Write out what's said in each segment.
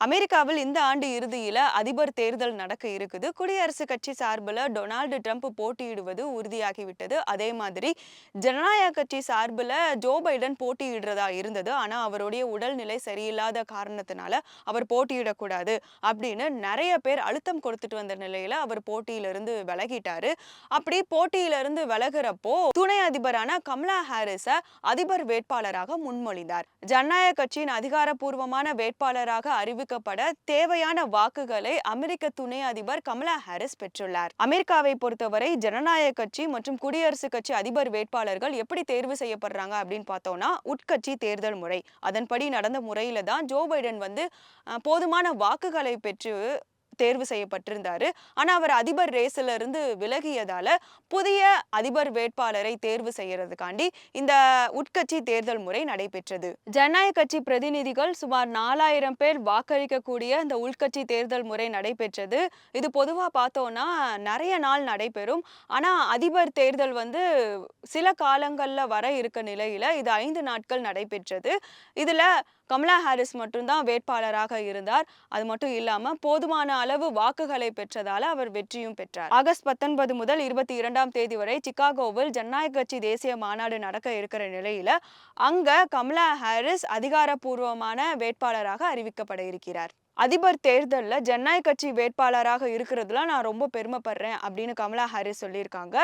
அமெரிக்காவில் இந்த ஆண்டு இறுதியில அதிபர் தேர்தல் நடக்க இருக்குது. குடியரசுக் கட்சி சார்பில டொனால்டு ட்ரம்ப் போட்டியிடுவது உறுதியாகிவிட்டது. அதே மாதிரி ஜனநாயக கட்சி சார்பில ஜோ பைடன் போட்டியிடுறதா இருந்தது. ஆனா அவருடைய உடல்நிலை சரியில்லாத காரணத்தினால அவர் போட்டியிடக்கூடாது அப்படின்னு நிறைய பேர் அழுத்தம் கொடுத்துட்டு வந்த நிலையில அவர் போட்டியிலிருந்து விலகிட்டாரு. அப்படி போட்டியிலிருந்து விலகுறப்போ துணை அதிபரான கமலா ஹாரிஸ அதிபர் வேட்பாளராக முன்மொழிந்தார். ஜனநாயக கட்சியின் அதிகாரப்பூர்வமான வேட்பாளராக அறிவிக்கப்பட தேவையான வாக்குகளை அமெரிக்க துணை அதிபர் கமலா ஹாரிஸ் பெற்றுள்ளார். அமெரிக்காவை பொறுத்தவரை ஜனநாயக கட்சி மற்றும் குடியரசுக் கட்சி அதிபர் வேட்பாளர்கள் எப்படி தேர்வு செய்யப்படுறாங்க அப்படின்னு பார்த்தோம்னா உட்கட்சி தேர்தல் முறை. அதன்படி நடந்த முறையில தான் ஜோ பைடன் போதுமான வாக்குகளை பெற்று தேர்வு செய்யப்பட்டிருந்தாரு. ஆனா அவர் அதிபர் ரேஸ்ல இருந்து விலகியதால புதிய அதிபர் வேட்பாளரை தேர்வு செய்யறதுக்காண்டி இந்த உட்கட்சி தேர்தல் முறை நடைபெற்றது. ஜனநாயக கட்சி பிரதிநிதிகள் சுமார் 4000 பேர் வாக்களிக்கக்கூடிய இந்த உள்கட்சி தேர்தல் முறை நடைபெற்றது. இது பொதுவா பார்த்தோம்னா நிறைய நாள் நடைபெறும். ஆனா அதிபர் தேர்தல் சில காலங்கள்ல வர இருக்க நிலையில இது 5 நாட்கள் நடைபெற்றது. இதுல கமலா ஹாரிஸ் மட்டும்தான் வேட்பாளராக இருந்தார். அது மட்டும் இல்லாம போதுமான அளவு வாக்குகளை பெற்றதால அவர் வெற்றியும் பெற்றார். ஆகஸ்ட் 19 முதல் 22ஆம் தேதி வரை சிகாகோவில் ஜனநாயக கட்சி தேசிய மாநாடு நடக்க இருக்கிற நிலையில அங்க கமலா ஹாரிஸ் அதிகாரப்பூர்வமான வேட்பாளராக அறிவிக்கப்பட இருக்கிறார். அதிபர் தேர்தல்ல ஜனநாயக கட்சி வேட்பாளராக இருக்கிறதுல நான் ரொம்ப பெருமைப்படுறேன் அப்படின்னு கமலா ஹாரிஸ் சொல்லியிருக்காங்க.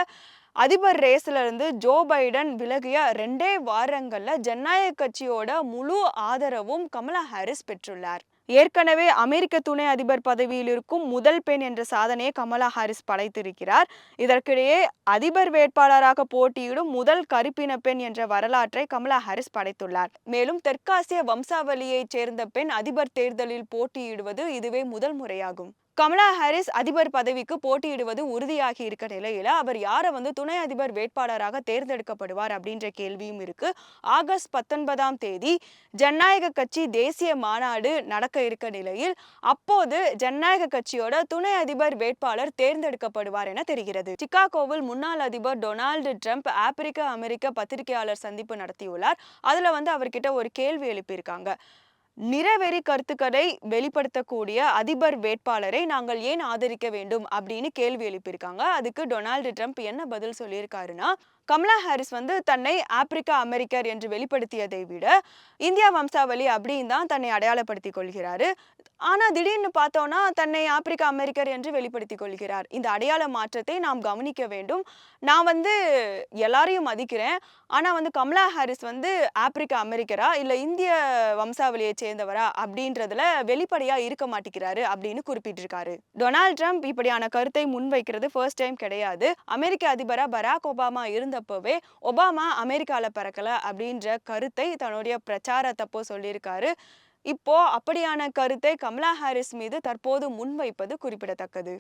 அதிபர் ரேஸ்ல இருந்து ஜோ பைடன் விலகிய 2 வாரங்கள்ல ஜனநாயக கட்சியோட முழு ஆதரவும் கமலா ஹாரிஸ் பெற்றுள்ளார். ஏற்கனவே அமெரிக்க துணை அதிபர் பதவியில் இருக்கும் முதல் பெண் என்ற சாதனையை கமலா ஹாரிஸ் படைத்திருக்கிறார். இதற்கிடையே அதிபர் வேட்பாளராக போட்டியிடும் முதல் கருப்பின பெண் என்ற வரலாற்றை கமலா ஹாரிஸ் படைத்துள்ளார். மேலும் தெற்காசிய வம்சாவளியைச் சேர்ந்த பெண் அதிபர் தேர்தலில் போட்டியிடுவது இதுவே முதல் முறையாகும். கமலா ஹாரிஸ் அதிபர் பதவிக்கு போட்டியிடுவது உறுதியாகி இருக்க நிலையில அவர் யாரை துணை அதிபர் வேட்பாளராக தேர்ந்தெடுக்கப்படுவார் அப்படின்ற கேள்வியும் இருக்கு. ஆகஸ்ட் 19ஆம் தேதி ஜனநாயக கட்சி தேசிய மாநாடு நடக்க இருக்க நிலையில் அப்போது ஜனநாயக கட்சியோட துணை அதிபர் வேட்பாளர் தேர்ந்தெடுக்கப்படுவார் என தெரிகிறது. சிகாகோவில் முன்னாள் அதிபர் டொனால்டு ட்ரம்ப் ஆப்பிரிக்க அமெரிக்க பத்திரிகையாளர் சந்திப்பு நடத்தியுள்ளார். அதுல அவர்கிட்ட ஒரு கேள்வி எழுப்பியிருக்காங்க. நிறவெறி கருத்துக்களை வெளிப்படுத்தக்கூடிய அதிபர் வேட்பாளரை நாங்கள் ஏன் ஆதரிக்க வேண்டும் அப்படின்னு கேள்வி எழுப்பியிருக்காங்க. அதுக்கு டொனால்டு ட்ரம்ப் என்ன பதில் சொல்லியிருக்காருன்னா, கமலா ஹாரிஸ் தன்னை ஆப்பிரிக்க அமெரிக்கர் என்று வெளிப்படுத்தியதை விட இந்தியா வம்சாவளி அப்படின்னு தான் தன்னை அடையாளப்படுத்திக் கொள்கிறாரு. ஆனா திடீர்னு பார்த்தோம்னா தன்னை ஆப்பிரிக்க அமெரிக்கர் என்று வெளிப்படுத்திக் கொள்கிறார். இந்த அடையாள மாற்றத்தை நாம் கவனிக்க வேண்டும். நான் எல்லாரையும் மதிக்கிறேன். ஆனா கமலா ஹாரிஸ் ஆப்பிரிக்க அமெரிக்கரா இல்ல இந்திய வம்சாவளியை சேர்ந்தவரா அப்படின்றதுல வெளிப்படையா இருக்க மாட்டேங்கிறாரு அப்படின்னு குறிப்பிட்டிருக்காரு. டொனால்டு ட்ரம்ப் இப்படியான கருத்தை முன்வைக்கிறது ஃபர்ஸ்ட் டைம் கிடையாது. அமெரிக்க அதிபரா பராக் ஒபாமா இருந்தப்பவே ஒபாமா அமெரிக்கால பிறக்கல அப்படின்ற கருத்தை தன்னுடைய பிரச்சாரத்தப்போ சொல்லியிருக்காரு. இப்போ அப்படியான கருத்தை கமலா ஹாரிஸ் மீது தற்போது முன்வைப்பது குறிப்பிடத்தக்கது.